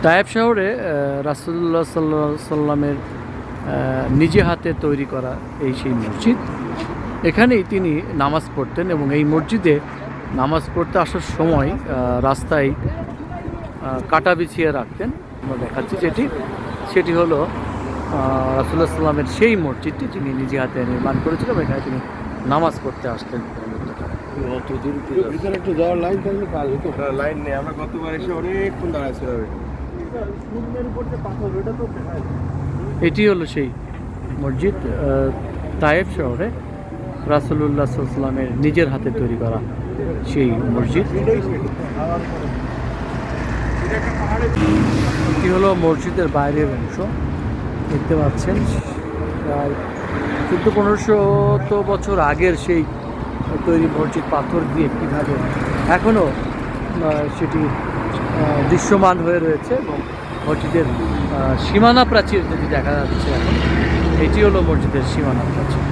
তায়েব শহরে রাসূলুল্লাহ সাল্লাল্লাহু আলাইহি সাল্লামের নিজে হাতে তৈরি করা সেই মসজিদ। এখানেই তিনি নামাজ পড়তেন এবং এই মসজিদে নামাজ পড়তে আসার সময় রাস্তায় কাটা বিছিয়ে রাখতেন। আমরা দেখাচ্ছি সেটি হলো রাসূলুল্লাহ সাল্লামের সেই মসজিদটি যিনি নিজে হাতে নির্মাণ করেছিলেন। এখানে তিনি নামাজ পড়তে আসতেন। ভিতরে একটু যাওয়ার লাইন থাকলে ভালো হতো। লাইন নেই, আমরা গতবার এসে অনেকক্ষণ দাঁড়াইছিলাম। এটি হলো সেই মসজিদ, তায়েব শহরে রাসূলুল্লাহ সাল্লাল্লাহু আলাইহি ওয়াসাল্লামের নিজের হাতে তৈরি করা সেই মসজিদ। এটি হলো মসজিদের বাইরের অংশ, দেখতে পাচ্ছেন। প্রায় 1400 বছর আগের সেই তৈরি মসজিদ, পাথর দিয়ে কীভাবে এখনও সেটি দৃশ্যমান হয়ে রয়েছে এবং মসজিদের সীমানা প্রাচীর যেটি দেখা যাচ্ছে এখন, এটি হলো মসজিদের সীমানা প্রাচীর।